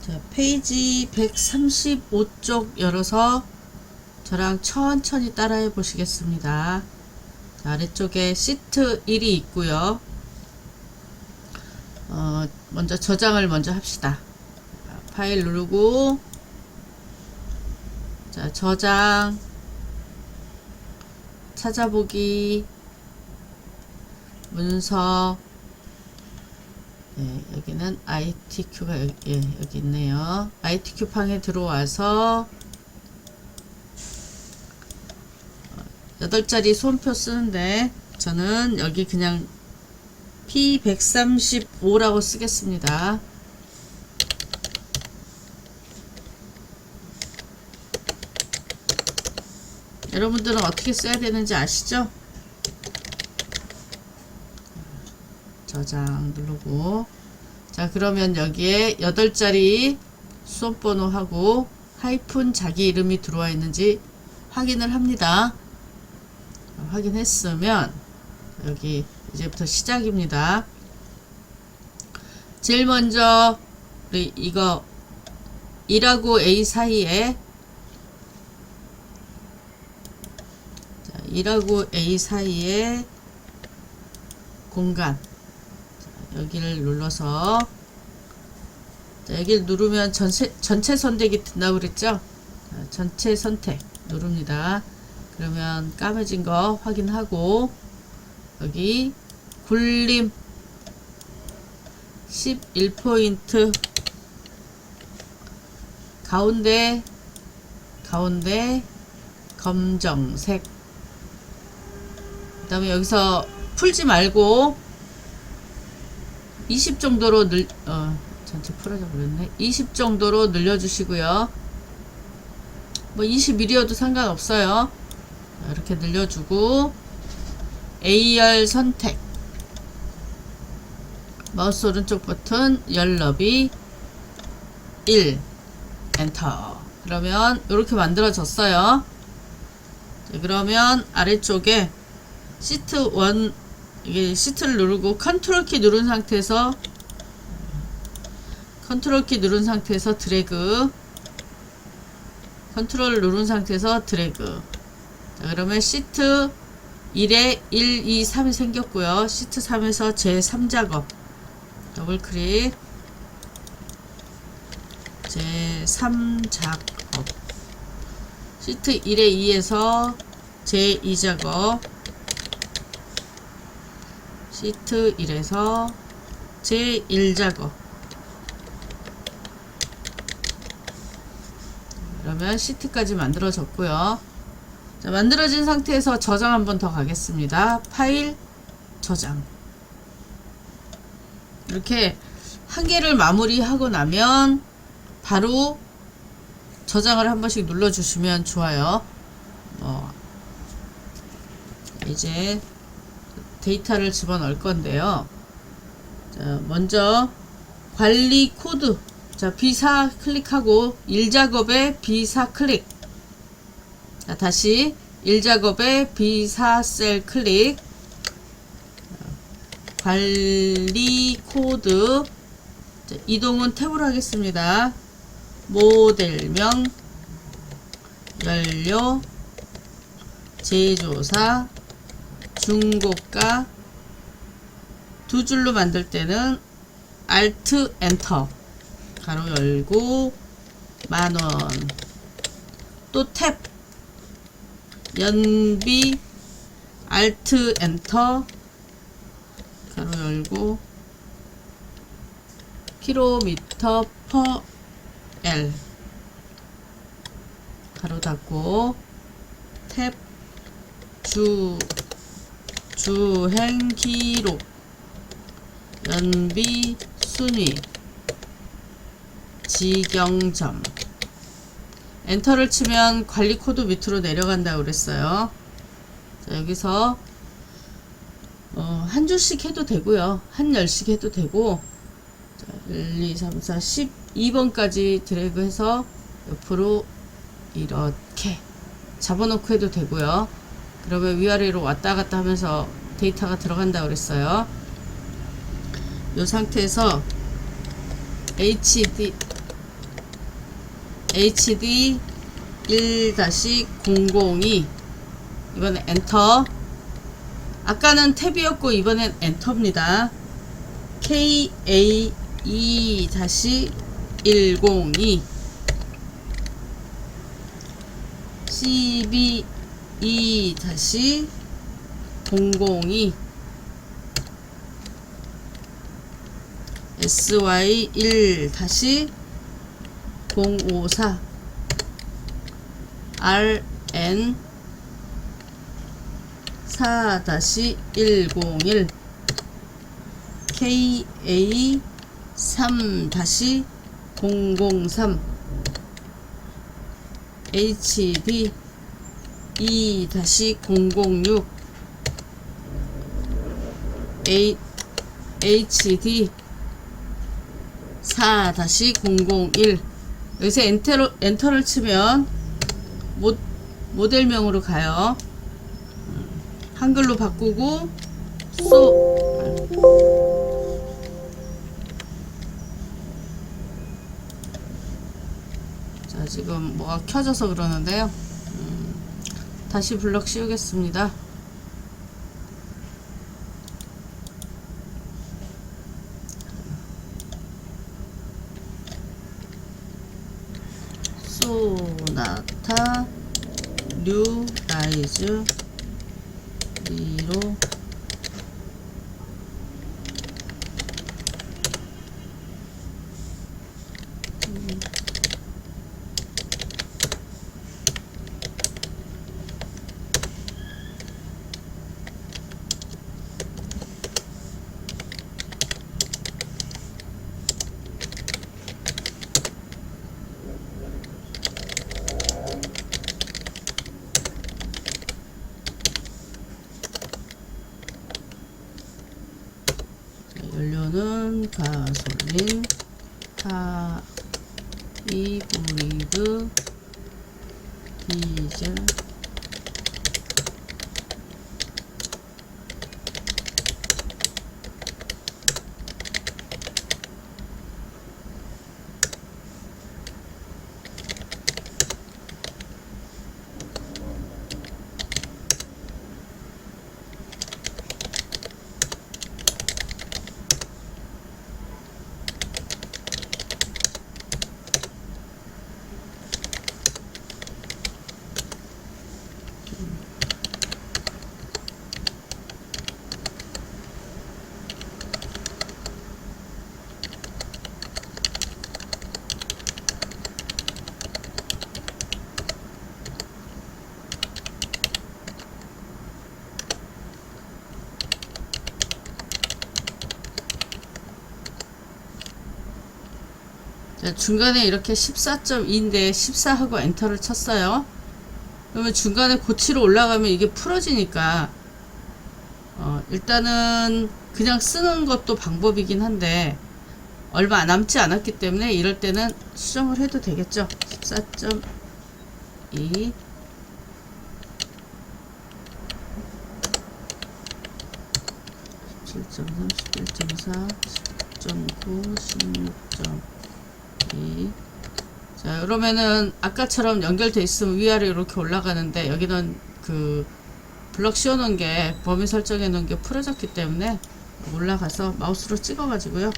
자, 페이지 135쪽 열어서 저랑 천천히 따라해 보시겠습니다. 자, 아래쪽에 시트 1이 있고요. 먼저 저장을 먼저 합시다. 파일 누르고, 자, 저장, 찾아보기, 문서, 네, 여기는 ITQ가 여기 있네요. ITQ 방에 들어와서 8자리 수험표 쓰는데 저는 여기 그냥 P135라고 쓰겠습니다. 여러분들은 어떻게 써야 되는지 아시죠? 저장 누르고, 자, 그러면 여기에 8자리 수험번호하고 하이픈 자기 이름이 들어와 있는지 확인을 합니다. 확인했으면 여기 이제부터 시작입니다. 제일 먼저 우리 이거 1하고 A 사이에, 자, 1하고 A 사이에 공간, 자, 여기를 눌러서, 자, 여기를 누르면 전체 선택이 든다고 그랬죠? 자, 전체 선택 누릅니다. 그러면 까매진 거 확인하고, 여기 굴림 11포인트 가운데 검정색, 그 다음에 여기서 풀지 말고 20 정도로 전체 풀어져 버렸네. 20 정도로 늘려주시고요. 뭐 21이어도 상관없어요. 이렇게 늘려주고, A열 선택, 마우스 오른쪽 버튼 열 너비 1, 엔터. 그러면 이렇게 만들어졌어요. 자, 그러면 아래쪽에 시트 1, 이게 시트를 누르고 컨트롤 키 누른 상태에서 드래그, 컨트롤 누른 상태에서 드래그. 자, 그러면 시트 1에 1, 2, 3이 생겼고요. 시트 3에서 제3작업 더블 클릭, 제3작업, 시트 1에 2에서 제2작업, 시트 1에서 제1작업. 그러면 시트까지 만들어졌고요. 자, 만들어진 상태에서 저장 한번 더 가겠습니다. 파일, 저장. 이렇게 한 개를 마무리하고 나면 바로 저장을 한 번씩 눌러주시면 좋아요. 이제 데이터를 집어넣을 건데요. 자, 먼저 관리 코드, 자, B4 클릭하고 1작업에 B4 클릭, 자, 다시 1작업에 B4 셀 클릭, 관리 코드, 자, 이동은 탭으로 하겠습니다. 모델명, 연료, 제조사, 중고가, 두 줄로 만들 때는 Alt 엔터, 가로 열고, 만원, 또 탭, 연비, Alt 엔터, 가로 열고, 킬로미터 퍼 L, 가로 닫고, 탭, 주행 기록, 연비, 순위, 지경점. 엔터를 치면 관리 코드 밑으로 내려간다고 그랬어요. 자, 여기서 한 줄씩 해도 되고요. 한 열씩 해도 되고, 자, 1, 2, 3, 4, 12번까지 드래그해서 옆으로 이렇게 잡아놓고 해도 되고요. 그러면 위아래로 왔다 갔다 하면서 데이터가 들어간다고 그랬어요. 이 상태에서 HD HD 1-002 이번엔 엔터. 아까는 탭이었고 이번엔 엔터입니다. KA 2-102 CB 2-002 SY 1-054 RN 4-101 KA 3-003 HB 2-006 HD 4-001 여기서 엔터를 치면 모델명으로 가요. 한글로 바꾸고 자, 지금 뭐가 켜져서 그러는데요. 다시 블럭 씌우겠습니다. 소나타 뉴 라이즈 리로 연료는 가솔린, 하이브리드, 디젤, 중간에 이렇게 14.2인데 14하고 엔터를 쳤어요. 그러면 중간에 고치로 올라가면 이게 풀어지니까 일단은 그냥 쓰는 것도 방법이긴 한데 얼마 남지 않았기 때문에 이럴 때는 수정을 해도 되겠죠. 14.2 17.3 11.4 10.9 16.2 자, 그러면은 아까처럼 연결돼 있으면 위아래 이렇게 올라가는데 여기는 그 블럭 씌워 놓은 게 범위 설정해 놓은 게 풀어졌기 때문에 올라가서 마우스로 찍어 가지고요.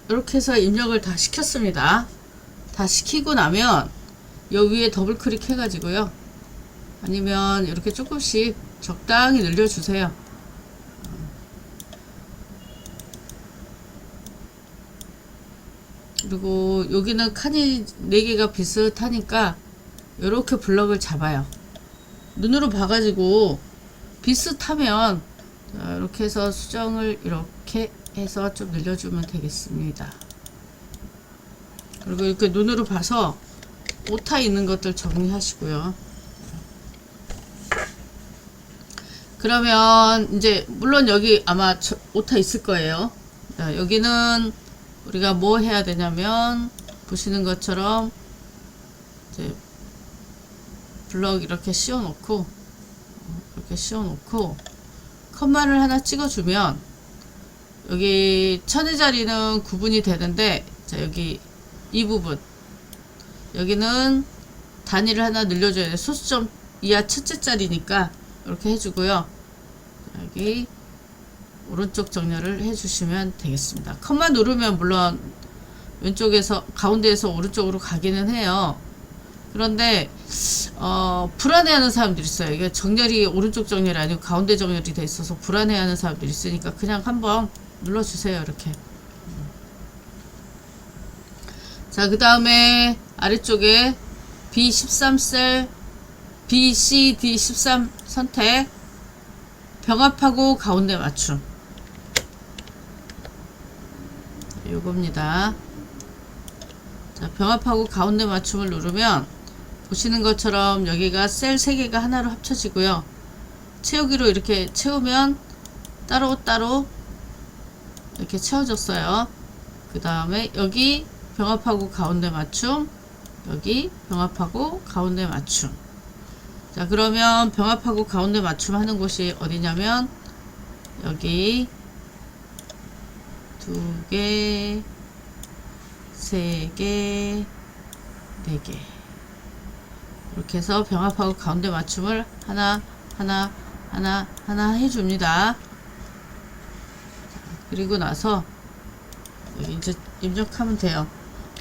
이렇게 해서 입력을 다 시켰습니다. 다 시키고 나면 요 위에 더블 클릭 해 가지고요. 아니면 이렇게 조금씩 적당히 늘려주세요. 그리고 여기는 칸이 4개가 비슷하니까 이렇게 블럭을 잡아요. 눈으로 봐가지고 비슷하면 이렇게 해서 수정을 이렇게 해서 좀 늘려주면 되겠습니다. 그리고 이렇게 눈으로 봐서 오타 있는 것들 정리하시고요. 그러면 이제 물론 여기 아마 오타 있을 거예요. 자, 여기는 우리가 뭐 해야 되냐면 보시는 것처럼 이제 블럭 이렇게 씌워 놓고 컴마를 하나 찍어주면 여기 천의 자리는 구분이 되는데, 자 여기 이 부분 여기는 단위를 하나 늘려줘야 돼. 소수점 이하 첫째 자리니까 이렇게 해주고요. 여기 오른쪽 정렬을 해주시면 되겠습니다. 컴마 누르면 물론 왼쪽에서 가운데에서 오른쪽으로 가기는 해요. 그런데 불안해하는 사람들이 있어요. 이게 정렬이 오른쪽 정렬이 아니고 가운데 정렬이 돼 있어서 불안해하는 사람들이 있으니까 그냥 한번 눌러주세요. 이렇게. 자, 그 다음에 아래쪽에 B13셀 BCD13 선택, 병합하고 가운데 맞춤, 요겁니다. 자, 병합하고 가운데 맞춤을 누르면 보시는 것처럼 여기가 셀 3개가 하나로 합쳐지고요. 채우기로 이렇게 채우면 따로따로 이렇게 채워졌어요. 그 다음에 여기 병합하고 가운데 맞춤, 여기 병합하고 가운데 맞춤. 자, 그러면 병합하고 가운데 맞춤 하는 곳이 어디냐면 여기 2개, 3개, 4개 이렇게 해서 병합하고 가운데 맞춤을 하나 해줍니다. 그리고 나서 여기 이제 입력하면 돼요.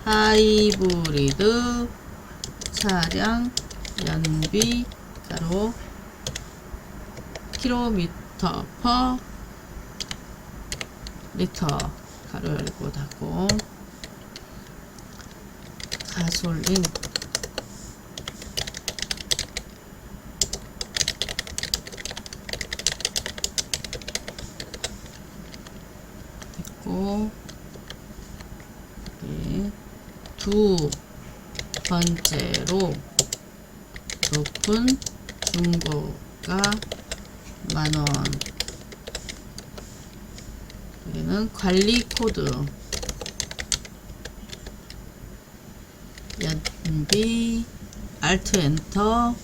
하이브리드 차량 연비 가로 킬로미터 퍼 리터 가로 열고 닫고 가솔린 됐고, 네. 두 번째로 높은 중고가 만원, 여기는 관리 코드 연비 알트 엔터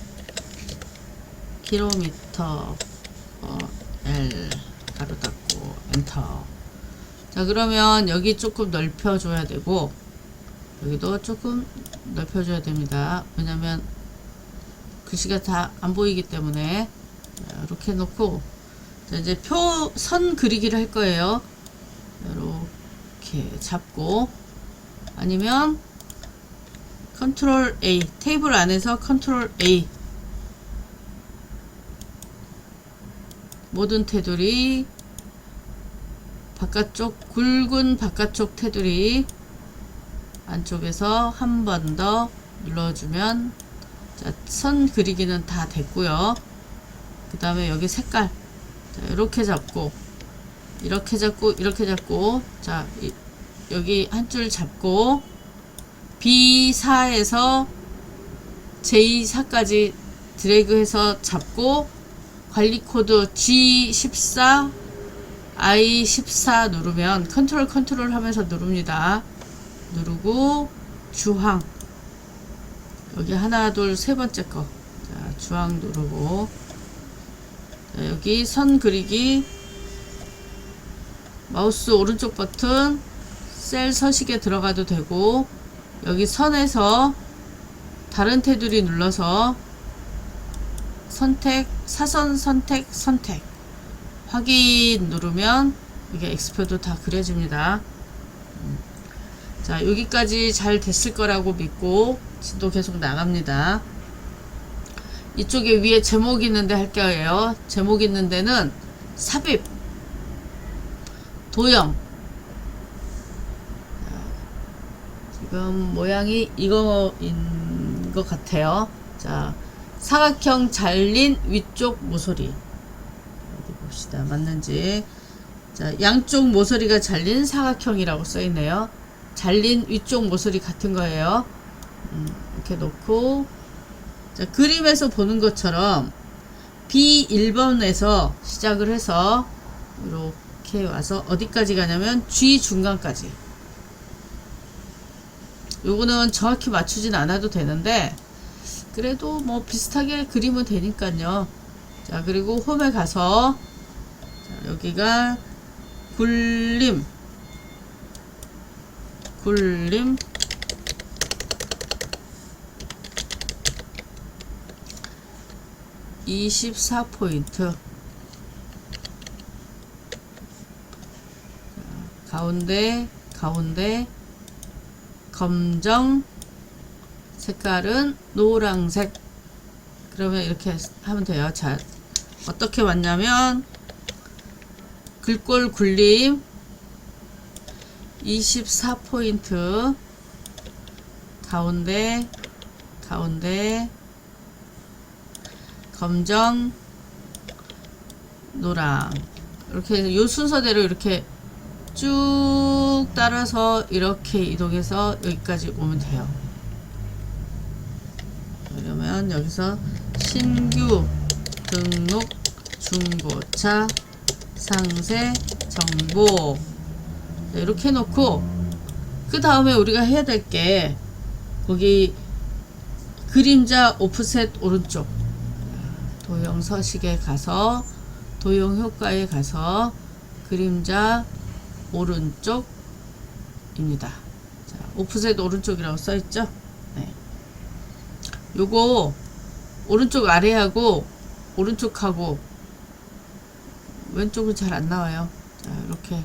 킬로미터 L 가로 닫고 엔터. 자, 그러면 여기 조금 넓혀줘야 되고 여기도 조금 넓혀줘야 됩니다. 왜냐면 글씨가 다 안 보이기 때문에. 자, 이렇게 놓고, 자, 이제 선 그리기를 할 거예요. 이렇게 잡고, 아니면 컨트롤 A, 테이블 안에서 컨트롤 A, 모든 테두리 바깥쪽, 굵은 바깥쪽 테두리 안쪽에서 한 번 더 눌러주면, 자, 선 그리기는 다 됐고요. 그 다음에 여기 색깔, 자, 이렇게 잡고 이렇게 잡고 이렇게 잡고, 자, 여기 한 줄 잡고 B4에서 J4까지 드래그해서 잡고 관리 코드 G14 I14 누르면 컨트롤 하면서 누릅니다. 누르고 주황, 여기 하나 둘 세 번째 거, 자, 주황 누르고, 자, 여기 선 그리기 마우스 오른쪽 버튼 셀 서식에 들어가도 되고, 여기 선에서 다른 테두리 눌러서 선택, 사선 선택 확인 누르면 이게 X표도 다 그려집니다. 자, 여기까지 잘 됐을 거라고 믿고 진도 계속 나갑니다. 이쪽에 위에 제목 있는데 할 거예요. 제목 있는 데는 삽입, 도형. 지금 모양이 이거인 것 같아요. 자, 사각형 잘린 위쪽 모서리, 어디 봅시다, 맞는지. 자, 양쪽 모서리가 잘린 사각형이라고 써있네요. 잘린 위쪽 모서리 같은 거예요. 이렇게 놓고, 자, 그림에서 보는 것처럼 B1번에서 시작을 해서 이렇게 와서 어디까지 가냐면 G 중간까지, 요거는 정확히 맞추진 않아도 되는데 그래도 뭐 비슷하게 그리면 되니까요. 자, 그리고 홈에 가서 자, 여기가 굴림 24포인트. 가운데 검정, 색깔은 노란색. 그러면 이렇게 하면 돼요. 자, 어떻게 왔냐면 글꼴 굴림 24포인트 가운데 검정, 노랑, 이렇게 요 순서대로 이렇게 쭉 따라서 이렇게 이동해서 여기까지 오면 돼요. 그러면 여기서 신규 등록 중고차 상세 정보 이렇게 해놓고 그 다음에 우리가 해야 될 게 거기 그림자 오프셋 오른쪽 도형 서식에 가서 도형 효과에 가서 그림자 오른쪽입니다. 자, 오프셋 오른쪽이라고 써있죠? 네. 요거 오른쪽 아래하고 오른쪽하고 왼쪽은 잘 안 나와요. 자, 이렇게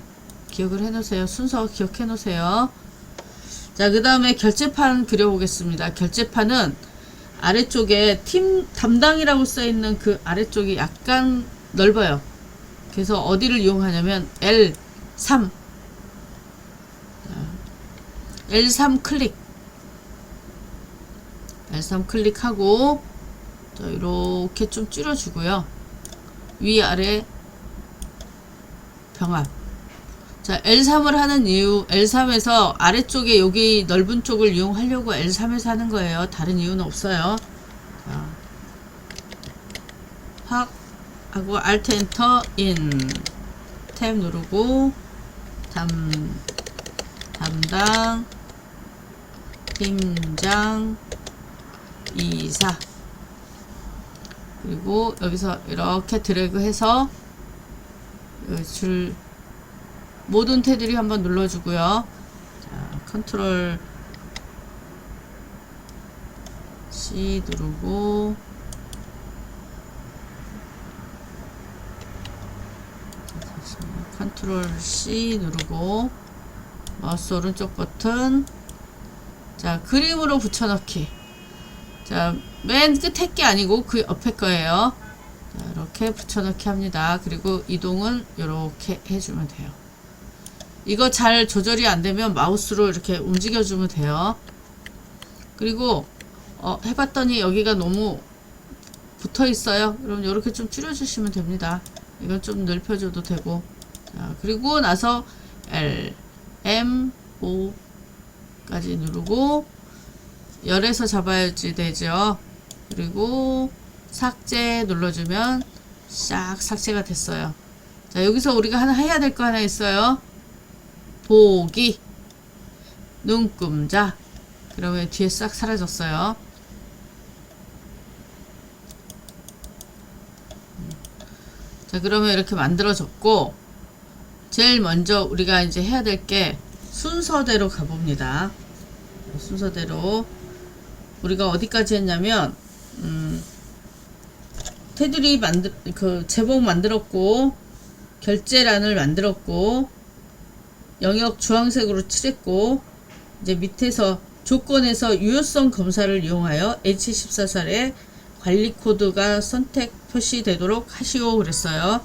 기억을 해 놓으세요. 순서 기억해 놓으세요. 자, 그 다음에 결제판 그려보겠습니다. 결제판은 아래쪽에 팀 담당이라고 써있는 그 아래쪽이 약간 넓어요. 그래서 어디를 이용하냐면 L3 클릭 L3 클릭하고 이렇게 좀 줄여주고요. 위아래 병합. 자, L3을 하는 이유, L3에서 아래쪽에 여기 넓은 쪽을 이용하려고 L3에서 하는 거예요. 다른 이유는 없어요. 자, 확 하고 Alt 엔터 인 탭 누르고 담당 팀장 이사 그리고 여기서 이렇게 드래그 해서 줄 모든 테두리 한번 눌러주고요. 자, 컨트롤 C 누르고 컨트롤 C 누르고 마우스 오른쪽 버튼 자 그림으로 붙여넣기 자 맨 끝에 게 아니고 그 옆에 거예요. 자, 이렇게 붙여넣기 합니다. 그리고 이동은 이렇게 해주면 돼요. 이거 잘 조절이 안 되면 마우스로 이렇게 움직여 주면 돼요. 그리고 해봤더니 여기가 너무 붙어 있어요. 그럼 이렇게 좀 줄여 주시면 됩니다. 이건 좀 넓혀줘도 되고 자, 그리고 나서 L, M, O 까지 누르고 열에서 잡아야지 되죠. 그리고 삭제 눌러주면 싹 삭제가 됐어요. 자, 여기서 우리가 하나 해야 될 거 하나 있어요. 보기 눈금자 그러면 뒤에 싹 사라졌어요. 자, 그러면 이렇게 만들어졌고 제일 먼저 우리가 이제 해야 될 게 순서대로 가봅니다. 순서대로 우리가 어디까지 했냐면 테두리 제목 만들었고 결제란을 만들었고 영역 주황색으로 칠했고 이제 밑에서 조건에서 유효성 검사를 이용하여 H14셀에 관리 코드가 선택 표시되도록 하시오 그랬어요.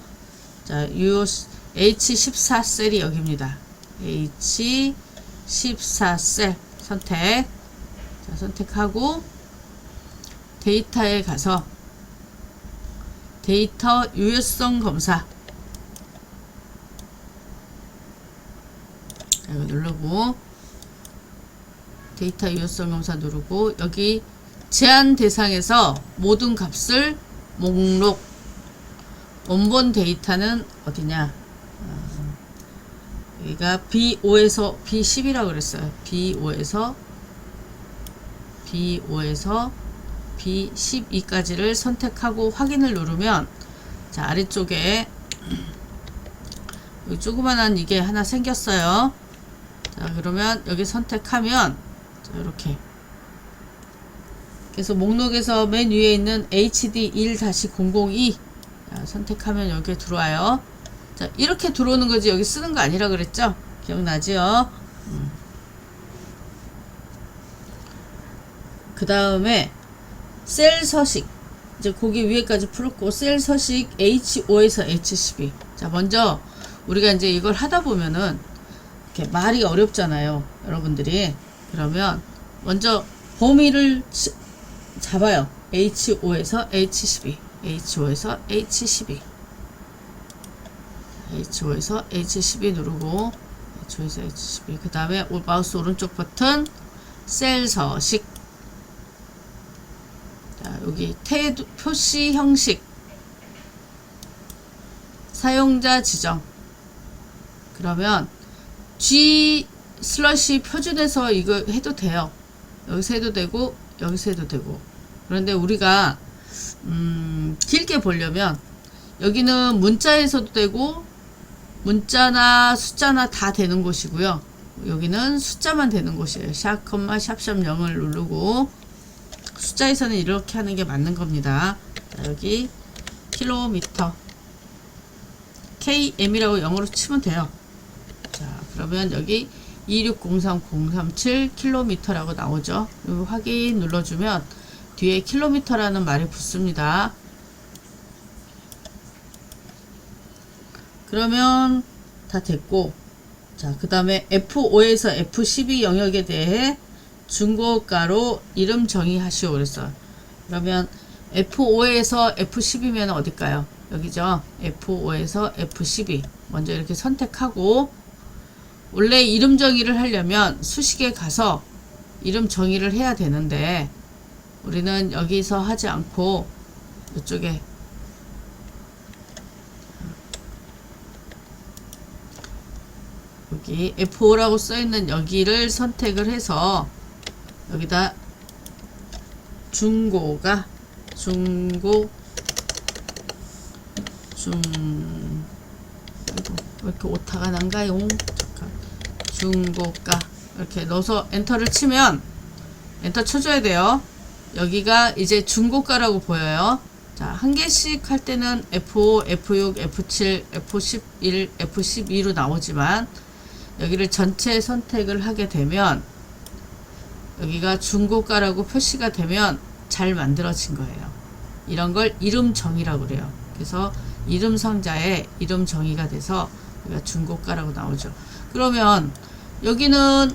자, H14셀이 여기입니다. H14셀 선택. 자, 선택하고 데이터에 가서 데이터 유효성 검사 이거 누르고 데이터 유효성 검사 누르고 여기 제한 대상에서 모든 값을 목록 원본 데이터는 어디냐 여기가 B5에서 B10이라고 그랬어요. B5에서 B5에서 B12까지를 선택하고 확인을 누르면 자 아래쪽에 여기 조그만한 이게 하나 생겼어요. 자 그러면 여기 선택하면 자, 이렇게 그래서 목록에서 맨 위에 있는 HD 1-002 선택하면 여기에 들어와요. 자 이렇게 들어오는 거지 여기 쓰는 거 아니라 그랬죠? 기억나죠? 그 다음에 셀 서식 이제 거기 위에까지 풀었고 셀 서식 H5에서 H12 자 먼저 우리가 이제 이걸 하다 보면은 이렇게 말이 어렵잖아요 여러분들이. 그러면 먼저 범위를 잡아요. H5에서 H12 H5에서 H12 H5에서 H12 누르고 H5에서 H12 그 다음에 마우스 오른쪽 버튼 셀 서식 자 여기 태도 표시 형식 사용자 지정 그러면 G 슬러시 표준에서 이거 해도 돼요. 여기서 해도 되고 여기서 해도 되고. 그런데 우리가 길게 보려면 여기는 문자에서도 되고 문자나 숫자나 다 되는 곳이고요. 여기는 숫자만 되는 곳이에요. 샵, 샵 0을 누르고 숫자에서는 이렇게 하는 게 맞는 겁니다. 자, 여기 킬로미터 KM이라고 영어로 치면 돼요. 자 그러면 여기 2603037 킬로미터라고 나오죠. 여기 확인 눌러주면 뒤에 킬로미터라는 말이 붙습니다. 그러면 다 됐고 자 그 다음에 F5에서 F12 영역에 대해 중고가로 이름 정의하시오 그랬어요. 그러면 F5에서 F12면 어딜까요? 여기죠. F5에서 F12 먼저 이렇게 선택하고 원래 이름 정의를 하려면 수식에 가서 이름 정의를 해야 되는데 우리는 여기서 하지 않고 이쪽에 여기 F5라고 써있는 여기를 선택을 해서 여기다 중고가 왜 이렇게 오타가 난가요? 잠깐. 중고가 이렇게 넣어서 엔터를 치면 엔터 쳐줘야 돼요. 여기가 이제 중고가라고 보여요. 자, 한 개씩 할 때는 F5, F6, F7, F11, F12로 나오지만 여기를 전체 선택을 하게 되면 여기가 중고가라고 표시가 되면 잘 만들어진 거예요. 이런 걸 이름 정의라고 그래요. 그래서 이름 상자에 이름 정의가 돼서 여기가 중고가라고 나오죠. 그러면 여기는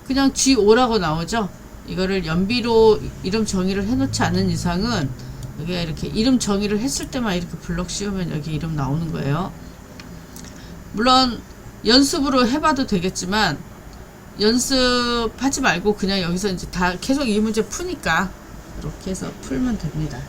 그냥 G5라고 나오죠. 이거를 연비로 이름 정의를 해놓지 않은 이상은 여기가 이렇게 이름 정의를 했을 때만 이렇게 블럭 씌우면 여기 이름 나오는 거예요. 물론 연습으로 해봐도 되겠지만 연습하지 말고 그냥 여기서 이제 다 계속 이 문제 푸니까 이렇게 해서 풀면 됩니다.